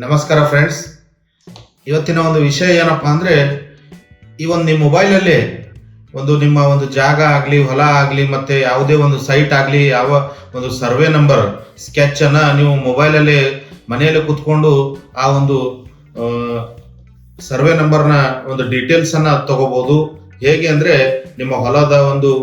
ನಮಸ್ಕಾರ ಫ್ರೆಂಡ್ಸ್. ಇವತ್ತಿನ ಒಂದು ವಿಷಯ ಏನಪ್ಪಾ ಅಂದರೆ, ಈ ಒಂದು ನಿಮ್ಮ ಮೊಬೈಲಲ್ಲಿ ನಿಮ್ಮ ಒಂದು ಜಾಗ ಆಗಲಿ, ಹೊಲ ಆಗಲಿ, ಮತ್ತು ಯಾವುದೇ ಒಂದು ಸೈಟ್ ಆಗಲಿ, ಯಾವ ಒಂದು ಸರ್ವೆ ನಂಬರ್ ಸ್ಕೆಚನ್ನು ನೀವು ಮೊಬೈಲಲ್ಲಿ ಮನೆಯಲ್ಲಿ ಕೂತ್ಕೊಂಡು ಆ ಒಂದು ಸರ್ವೆ ನಂಬರ್ನ ಒಂದು ಡೀಟೇಲ್ಸನ್ನು ತಗೋಬೋದು. ಹೇಗೆ ಅಂದರೆ, ನಿಮ್ಮ ಹೊಲದ ಒಂದು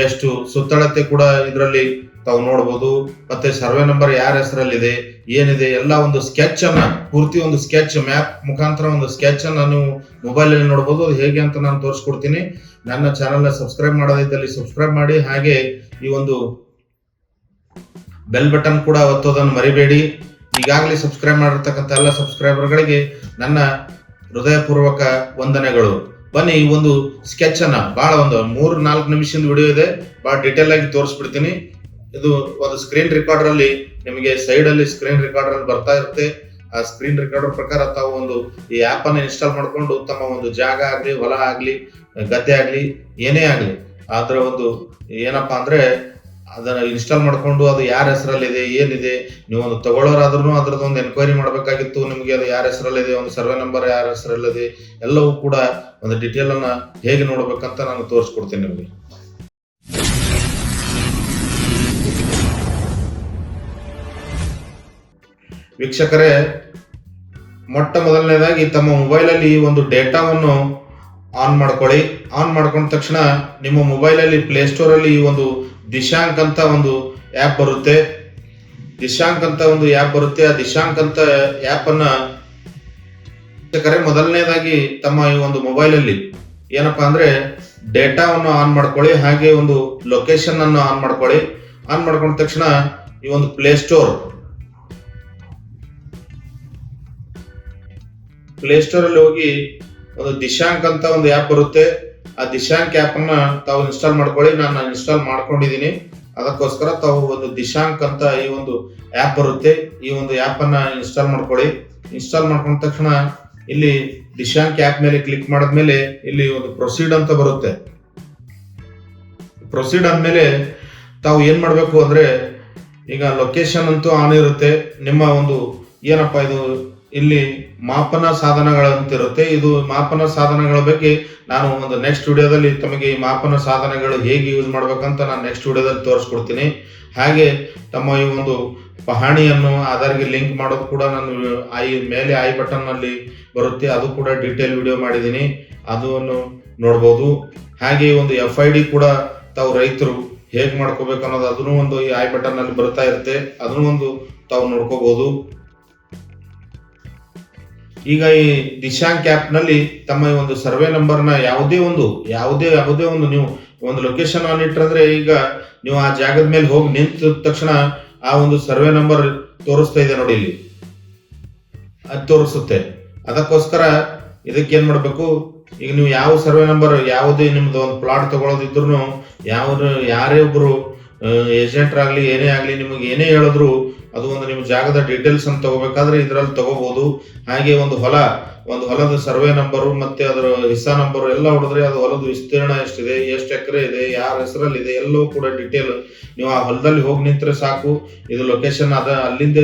ಎಷ್ಟು ಸುತ್ತಳತೆ ಕೂಡ ಇದರಲ್ಲಿ ತಾವು ನೋಡ್ಬೋದು, ಮತ್ತೆ ಸರ್ವೆ ನಂಬರ್ ಯಾರ ಹೆಸರಲ್ಲಿದೆ, ಏನಿದೆ ಎಲ್ಲ ಒಂದು ಸ್ಕೆಚ್ ಅನ್ನ, ಪೂರ್ತಿ ಒಂದು ಸ್ಕೆಚ್ ಮ್ಯಾಪ್ ಮುಖಾಂತರ ಒಂದು ಸ್ಕೆಚ್ ಅನ್ನ ನೀವು ಮೊಬೈಲ್ ಅಲ್ಲಿ ನೋಡ್ಬೋದು. ಅದು ಹೇಗೆ ಅಂತ ನಾನು ತೋರಿಸ್ಕೊಡ್ತೀನಿ. ನನ್ನ ಚಾನಲ್ನ ಸಬ್ಸ್ಕ್ರೈಬ್ ಮಾಡೋದಿದ್ದಲ್ಲಿ ಸಬ್ಸ್ಕ್ರೈಬ್ ಮಾಡಿ, ಹಾಗೆ ಈ ಒಂದು ಬೆಲ್ ಬಟನ್ ಕೂಡ ಒತ್ತೋದನ್ನು ಮರಿಬೇಡಿ. ಈಗಾಗಲೇ ಸಬ್ಸ್ಕ್ರೈಬ್ ಮಾಡಿರ್ತಕ್ಕಂಥ ಎಲ್ಲ ಸಬ್ಸ್ಕ್ರೈಬರ್ಗಳಿಗೆ ನನ್ನ ಹೃದಯಪೂರ್ವಕ ವಂದನೆಗಳು. ಬನ್ನಿ, ಈ ಒಂದು ಸ್ಕೆಚ್ ಅನ್ನ ಬಹಳ ಒಂದು 3-4 ನಿಮಿಷದ ವಿಡಿಯೋ ಇದೆ, ಬಹಳ ಡೀಟೇಲ್ ಆಗಿ ತೋರಿಸ್ಬಿಡ್ತೀನಿ. ಇದು ಒಂದು ಸ್ಕ್ರೀನ್ ರೆಕಾರ್ಡರ್ ಅಲ್ಲಿ ನಿಮಗೆ ಸೈಡ್ ಅಲ್ಲಿ ಸ್ಕ್ರೀನ್ ರೆಕಾರ್ಡರ್ ಅಲ್ಲಿ ಬರ್ತಾ ಇರುತ್ತೆ. ಆ ಸ್ಕ್ರೀನ್ ರೆಕಾರ್ಡರ್ ಪ್ರಕಾರ ತಾವು ಒಂದು ಈ ಆಪ್ ಅನ್ನು ಇನ್ಸ್ಟಾಲ್ ಮಾಡ್ಕೊಂಡು ತಮ್ಮ ಒಂದು ಜಾಗ ಆಗ್ಲಿ, ಹೊಲ ಆಗ್ಲಿ, ಗದ್ದೆ ಆಗ್ಲಿ, ಏನೇ ಆಗ್ಲಿ ಅದರ ಒಂದು ಏನಪ್ಪಾ ಅಂದ್ರೆ ಅದನ್ನ ಇನ್ಸ್ಟಾಲ್ ಮಾಡ್ಕೊಂಡು ಅದು ಯಾರ ಹೆಸರಲ್ಲಿದೆ, ಏನಿದೆ, ನೀವು ಒಂದು ತಗೊಳ್ಳೋರಾದ್ರೂ ಅದ್ರದ್ದು ಒಂದು ಎನ್ಕ್ವೈರಿ ಮಾಡಬೇಕಾಗಿತ್ತು. ನಿಮಗೆ ಅದು ಯಾರ ಹೆಸರಲ್ಲಿದೆ, ಒಂದು ಸರ್ವೆ ನಂಬರ್ ಯಾರ ಹೆಸರಲ್ಲಿದೆ, ಎಲ್ಲವೂ ಕೂಡ ಒಂದು ಡೀಟೇಲ್ ಅನ್ನ ಹೇಗೆ ನೋಡ್ಬೇಕಂತ ನಾನು ತೋರಿಸ್ಕೊಡ್ತೀನಿ ನಿಮಗೆ. ವೀಕ್ಷಕರೇ, ಮೊಟ್ಟ ಮೊದಲನೇದಾಗಿ ತಮ್ಮ ಮೊಬೈಲಲ್ಲಿ ಈ ಒಂದು ಡೇಟಾವನ್ನು ಆನ್ ಮಾಡ್ಕೊಳ್ಳಿ. ಆನ್ ಮಾಡ್ಕೊಂಡ ತಕ್ಷಣ ನಿಮ್ಮ ಮೊಬೈಲಲ್ಲಿ ಪ್ಲೇಸ್ಟೋರ್ ಅಲ್ಲಿ ಈ ಒಂದು ದಿಶಾಂಕ್ ಅಂತ ಒಂದು ಆ್ಯಪ್ ಬರುತ್ತೆ. ದಿಶಾಂಕ್ ಅಂತ ಒಂದು ಆ್ಯಪ್ ಬರುತ್ತೆ. ಆ ದಿಶಾಂಕ್ ಅಂತ ಆ್ಯಪ್ ಅನ್ನ ವೀಕ್ಷಕರೇ, ಮೊದಲನೇದಾಗಿ ತಮ್ಮ ಈ ಒಂದು ಮೊಬೈಲಲ್ಲಿ ಏನಪ್ಪಾ ಅಂದ್ರೆ ಡೇಟಾವನ್ನು ಆನ್ ಮಾಡ್ಕೊಳ್ಳಿ, ಹಾಗೆ ಒಂದು ಲೊಕೇಶನ್ ಅನ್ನು ಆನ್ ಮಾಡ್ಕೊಳ್ಳಿ. ಆನ್ ಮಾಡ್ಕೊಂಡ ತಕ್ಷಣ ಈ ಒಂದು ಪ್ಲೇಸ್ಟೋರ್ ಅಲ್ಲಿ ಹೋಗಿ ಒಂದು ದಿಶಾಂಕ್ ಅಂತ ಒಂದು ಆ್ಯಪ್ ಬರುತ್ತೆ. ಆ ದಿಶಾಂಕ್ ಆ್ಯಪ್ ಅನ್ನ ತಾವು ಇನ್ಸ್ಟಾಲ್ ಮಾಡ್ಕೊಳ್ಳಿ. ನಾನು ಇನ್ಸ್ಟಾಲ್ ಮಾಡ್ಕೊಂಡಿದ್ದೀನಿ, ಅದಕ್ಕೋಸ್ಕರ ತಾವು ಒಂದು ದಿಶಾಂಕ್ ಅಂತ ಈ ಒಂದು ಆ್ಯಪ್ ಬರುತ್ತೆ. ಈ ಒಂದು ಆ್ಯಪ್ ಅನ್ನ ಇನ್ಸ್ಟಾಲ್ ಮಾಡ್ಕೊಳ್ಳಿ. ಇನ್ಸ್ಟಾಲ್ ಮಾಡ್ಕೊಂಡ ತಕ್ಷಣ ಇಲ್ಲಿ ದಿಶಾಂಕ್ ಆ್ಯಪ್ ಮೇಲೆ ಕ್ಲಿಕ್ ಮಾಡಿದ್ಮೇಲೆ ಇಲ್ಲಿ ಒಂದು ಪ್ರೊಸೀಡ್ ಅಂತ ಬರುತ್ತೆ. ಪ್ರೊಸೀಡ್ ಆದ್ಮೇಲೆ ತಾವು ಏನ್ ಮಾಡ್ಬೇಕು ಅಂದ್ರೆ, ಈಗ ಲೊಕೇಶನ್ ಅಂತೂ ಆನ್ ಇರುತ್ತೆ. ನಿಮ್ಮ ಒಂದು ಏನಪ್ಪಾ ಇದು ಇಲ್ಲಿ ಮಾಪನ ಸಾಧನಗಳಂತಿರುತ್ತೆ. ಇದು ಮಾಪನ ಸಾಧನಗಳ ಬಗ್ಗೆ ನಾನು ಒಂದು ನೆಕ್ಸ್ಟ್ ವಿಡಿಯೋದಲ್ಲಿ ತಮಗೆ ಈ ಮಾಪನ ಸಾಧನಗಳು ಹೇಗೆ ಯೂಸ್ ಮಾಡ್ಬೇಕಂತ ನಾನು ನೆಕ್ಸ್ಟ್ ವಿಡಿಯೋದಲ್ಲಿ ತೋರಿಸ್ಕೊಡ್ತೀನಿ. ಹಾಗೆ ತಮ್ಮ ಈ ಒಂದು ಪಹಣಿಯನ್ನು ಆಧಾರ್ಗೆ ಲಿಂಕ್ ಮಾಡೋದು ಕೂಡ ನಾನು ಮೇಲೆ ಐ ಬಟನ್ ಅಲ್ಲಿ ಬರುತ್ತೆ, ಅದು ಕೂಡ ಡೀಟೇಲ್ ವಿಡಿಯೋ ಮಾಡಿದ್ದೀನಿ, ಅದನ್ನು ನೋಡ್ಬೋದು. ಹಾಗೆ ಒಂದು FID ಕೂಡ ತಾವು ರೈತರು ಹೇಗೆ ಮಾಡ್ಕೋಬೇಕು ಅನ್ನೋದು ಅದನ್ನು ಒಂದು ಈ ಐ ಬಟನ್ ಅಲ್ಲಿ ಬರ್ತಾ ಇರುತ್ತೆ, ಅದನ್ನು ಒಂದು ತಾವು ನೋಡ್ಕೋಬಹುದು. ಈಗ ಈ ದಿಶಾಂಕ್ ಆ್ಯಪ್ ನಲ್ಲಿ ತಮ್ಮ ಒಂದು ಸರ್ವೆ ನಂಬರ್ನ ಯಾವುದೇ ಒಂದು ನೀವು ಒಂದು ಲೊಕೇಶನ್ ಆನ್ ಇಟ್ಟಂದ್ರೆ, ಈಗ ನೀವು ಆ ಜಾಗದ ಮೇಲೆ ಹೋಗಿ ನಿಂತ ತಕ್ಷಣ ಆ ಒಂದು ಸರ್ವೆ ನಂಬರ್ ತೋರಿಸ್ತಾ ಇದೆ ನೋಡಿ, ಇಲ್ಲಿ ಅದು ತೋರಿಸುತ್ತೆ. ಅದಕ್ಕೋಸ್ಕರ ಇದಕ್ಕೆ ಏನ್ ಮಾಡ್ಬೇಕು, ಈಗ ನೀವು ಯಾವ ಸರ್ವೆ ನಂಬರ್, ಯಾವುದೇ ನಿಮ್ದು ಒಂದು ಪ್ಲಾಟ್ ತಗೊಳ್ಳೋದಿದ್ರು, ಯಾರೇ ಒಬ್ರು ಏಜೆಂಟ್ರಾಗ್ಲಿ ಏನೇ ಆಗ್ಲಿ ನಿಮಗೆ ಏನೇ ಹೇಳಿದ್ರು ಅದು ಒಂದು ನಿಮ್ಮ ಜಾಗದ ಡೀಟೇಲ್ಸ್ ಅಂತ ತಗೋಬೇಕಾದ್ರೆ ಇದರಲ್ಲಿ ತಗೋಬಹುದು. ಹಾಗೆ ಒಂದು ಹೊಲದ ಸರ್ವೆ ನಂಬರು ಮತ್ತೆ ಅದರ ಹಿಸ್ಸಾ ನಂಬರು ಎಲ್ಲ ಹೊಡೆದ್ರೆ ಅದು ಹೊಲದ ವಿಸ್ತೀರ್ಣ ಎಷ್ಟಿದೆ, ಎಷ್ಟು ಎಕರೆ ಇದೆ, ಯಾರ ಹೆಸರಲ್ಲಿದೆ, ಎಲ್ಲವೂ ಕೂಡ ಡೀಟೇಲ್ ನೀವು ಆ ಹೊಲದಲ್ಲಿ ಹೋಗಿ ನಿಂತ್ರೆ ಸಾಕು, ಇದು ಲೊಕೇಶನ್ ಅಲ್ಲಿಂದ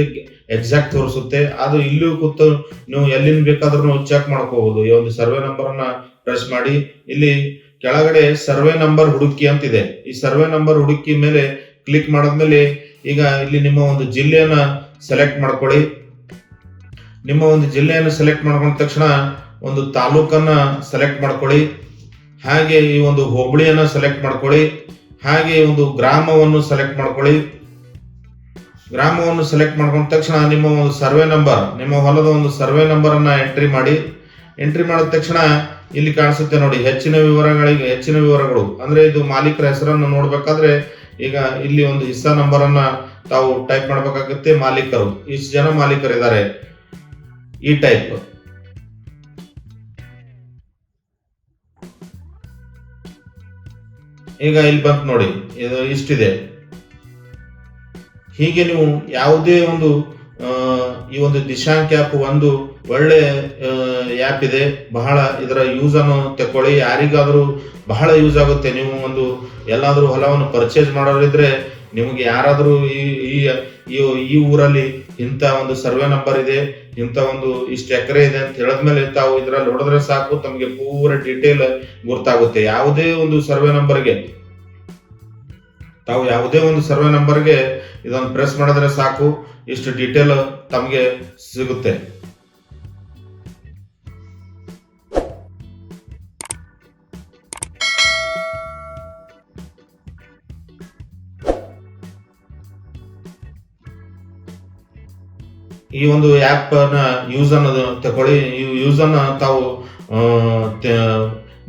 ಎಕ್ಸಾಕ್ಟ್ ತೋರಿಸುತ್ತೆ. ಅದು ಇಲ್ಲೂ ಕೂತು ನೀವು ಎಲ್ಲಿಂದ ಬೇಕಾದ್ರೂ ಚೆಕ್ ಮಾಡ್ಕೋಬಹುದು. ಈ ಒಂದು ಸರ್ವೆ ನಂಬರ್ ಅನ್ನ ಪ್ರೆಸ್ ಮಾಡಿ, ಇಲ್ಲಿ ಕೆಳಗಡೆ ಸರ್ವೆ ನಂಬರ್ ಹುಡುಕಿ ಅಂತಿದೆ. ಈ ಸರ್ವೆ ನಂಬರ್ ಹುಡುಕಿ ಮೇಲೆ ಕ್ಲಿಕ್ ಮಾಡಿದ್ಮೇಲೆ ಈಗ ಇಲ್ಲಿ ನಿಮ್ಮ ಒಂದು ಜಿಲ್ಲೆಯನ್ನ ಸೆಲೆಕ್ಟ್ ಮಾಡ್ಕೊಳ್ಳಿ. ನಿಮ್ಮ ಒಂದು ಜಿಲ್ಲೆಯನ್ನು ಸೆಲೆಕ್ಟ್ ಮಾಡ್ಕೊಂಡ ತಕ್ಷಣ ಒಂದು ತಾಲೂಕನ್ನ ಸೆಲೆಕ್ಟ್ ಮಾಡ್ಕೊಳ್ಳಿ, ಹಾಗೆ ಈ ಒಂದು ಹೋಬಳಿಯನ್ನ ಸೆಲೆಕ್ಟ್ ಮಾಡ್ಕೊಳ್ಳಿ, ಹಾಗೆ ಒಂದು ಗ್ರಾಮವನ್ನು ಸೆಲೆಕ್ಟ್ ಮಾಡ್ಕೊಳ್ಳಿ. ಗ್ರಾಮವನ್ನು ಸೆಲೆಕ್ಟ್ ಮಾಡ್ಕೊಂಡ ತಕ್ಷಣ ನಿಮ್ಮ ಒಂದು ಸರ್ವೆ ನಂಬರ್, ನಿಮ್ಮ ಹೊಲದ ಒಂದು ಸರ್ವೆ ನಂಬರ್ ಅನ್ನ ಎಂಟ್ರಿ ಮಾಡಿ. ಎಂಟ್ರಿ ಮಾಡಿದ ತಕ್ಷಣ ಇಲ್ಲಿ ಕಾಣಿಸುತ್ತೆ ನೋಡಿ, ಹೆಚ್ಚಿನ ವಿವರಗಳು ಅಂದ್ರೆ ಇದು ಮಾಲೀಕರ ಹೆಸರನ್ನು ನೋಡ್ಬೇಕಾದ್ರೆ ಈಗ ಇಲ್ಲಿ ಒಂದು ಹಿಸ್ಸಾ ನಂಬರ್ ಅನ್ನ ತಾವು ಟೈಪ್ ಮಾಡ್ಬೇಕಾಗುತ್ತೆ. ಮಾಲೀಕರು ಇಷ್ಟು ಜನ ಮಾಲೀಕರಿದ್ದಾರೆ, ಈ ಟೈಪ್. ಈಗ ಇಲ್ಲಿ ಬಂತು ನೋಡಿ, ಇದು ಇಷ್ಟಿದೆ. ಹೀಗೆ ನೀವು ಯಾವುದೇ ಒಂದು ಈ ಒಂದು ದಿಶಾಂಕ್ ಆ್ಯಪ್ ಒಂದು ಒಳ್ಳೆ ಆ್ಯಪ್ ಇದೆ, ಬಹಳ ಇದರ ಯೂಸ್ ಅನ್ನು ತಕೊಳ್ಳಿ. ಯಾರಿಗಾದ್ರೂ ಬಹಳ ಯೂಸ್ ಆಗುತ್ತೆ. ನೀವು ಒಂದು ಎಲ್ಲಾದ್ರೂ ಹೊಲವನ್ನು ಪರ್ಚೇಸ್ ಮಾಡೋರಿದ್ರೆ ನಿಮಗೆ ಯಾರಾದರೂ ಈ ಊರಲ್ಲಿ ಇಂಥ ಒಂದು ಸರ್ವೆ ನಂಬರ್ ಇದೆ, ಇಂಥ ಒಂದು ಇಷ್ಟು ಎಕರೆ ಇದೆ ಅಂತ ಹೇಳಿದ್ಮೇಲೆ ತಾವು ಇದ್ರಲ್ಲಿ ಹೊಡೆದ್ರೆ ಸಾಕು, ತಮಗೆ ಪೂರ ಡೀಟೇಲ್ ಗೊತ್ತಾಗುತ್ತೆ. ಯಾವುದೇ ಒಂದು ಸರ್ವೆ ನಂಬರ್ಗೆ ಇದೊಂದು ಪ್ರೆಸ್ ಮಾಡಿದ್ರೆ ಸಾಕು, ಇಷ್ಟು ಡೀಟೇಲ್ ತಮಗೆ ಸಿಗುತ್ತೆ. ಈ ಒಂದು ಆ್ಯಪ್ ನ ಯೂಸ್ ಅನ್ನೋದು ತಗೊಳ್ಳಿ, ಯೂಸ್ ಅನ್ನ ತಾವು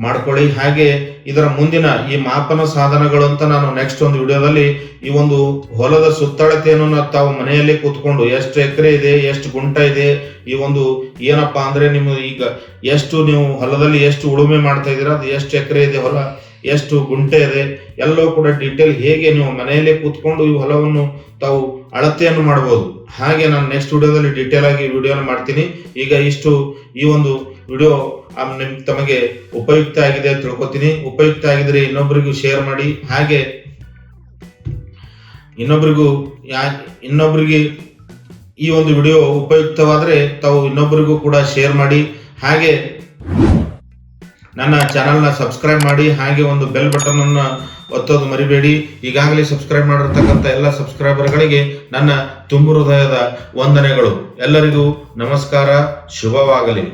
ಮಾಡ್ಕೊಳ್ಳಿ. ಹಾಗೆ ಇದರ ಮುಂದಿನ ಈ ಮಾಪನ ಸಾಧನಗಳು ಅಂತ ನಾನು ನೆಕ್ಸ್ಟ್ ಒಂದು ವಿಡಿಯೋದಲ್ಲಿ ಈ ಒಂದು ಹೊಲದ ಸುತ್ತಳತೆಯನ್ನು ತಾವು ಮನೆಯಲ್ಲಿ ಕೂತ್ಕೊಂಡು ಎಷ್ಟು ಎಕರೆ ಇದೆ, ಎಷ್ಟು ಗುಂಟ ಇದೆ, ಈ ಒಂದು ಏನಪ್ಪಾ ಅಂದ್ರೆ ನಿಮ್ಮ ಈಗ ಎಷ್ಟು ನೀವು ಹೊಲದಲ್ಲಿ ಎಷ್ಟು ಉಳುಮೆ ಮಾಡ್ತಾ ಇದ್ದೀರಾ, ಅದು ಎಷ್ಟು ಎಕರೆ ಇದೆ ಹೊಲ, ಎಷ್ಟು ಗುಂಟೆ ಇದೆ, ಎಲ್ಲವೂ ಕೂಡ ಡೀಟೇಲ್ ಹೇಗೆ ನೀವು ಮನೆಯಲ್ಲೇ ಕೂತ್ಕೊಂಡು ಈ ಹೊಲವನ್ನು ತಾವು ಅಳತೆಯನ್ನು ಮಾಡಬಹುದು. ಹಾಗೆ ನಾನು ನೆಕ್ಸ್ಟ್ ವಿಡಿಯೋದಲ್ಲಿ ಡೀಟೇಲ್ ಆಗಿ ವಿಡಿಯೋನ ಮಾಡ್ತೀನಿ. ಈಗ ಇಷ್ಟು ಈ ಒಂದು ವಿಡಿಯೋ ತಮಗೆ ಉಪಯುಕ್ತ ಆಗಿದೆ ತಿಳ್ಕೊತೀನಿ. ಉಪಯುಕ್ತ ಆಗಿದ್ರೆ ಇನ್ನೊಬ್ಬರಿಗೂ ಶೇರ್ ಮಾಡಿ. ಹಾಗೆ ಇನ್ನೊಬ್ಬರಿಗೆ ಈ ಒಂದು ವಿಡಿಯೋ ಉಪಯುಕ್ತವಾದ್ರೆ ತಾವು ಇನ್ನೊಬ್ಬರಿಗೂ ಕೂಡ ಶೇರ್ ಮಾಡಿ. ಹಾಗೆ ನನ್ನ ಚಾನಲ್ನ ಸಬ್ಸ್ಕ್ರೈಬ್ ಮಾಡಿ. ಹಾಗೆ ಒಂದು ಬೆಲ್ ಬಟನ್ ಅನ್ನ ಒತ್ತೋದು ಮರಿಬೇಡಿ. ಈಗಾಗಲೇ ಸಬ್ಸ್ಕ್ರೈಬ್ ಮಾಡಿರ್ತಕ್ಕಂಥ ಎಲ್ಲ ಸಬ್ಸ್ಕ್ರೈಬರ್ಗಳಿಗೆ ನನ್ನ ತುಂಬು ಹೃದಯದ ವಂದನೆಗಳು. ಎಲ್ಲರಿಗೂ ನಮಸ್ಕಾರ, ಶುಭವಾಗಲಿ.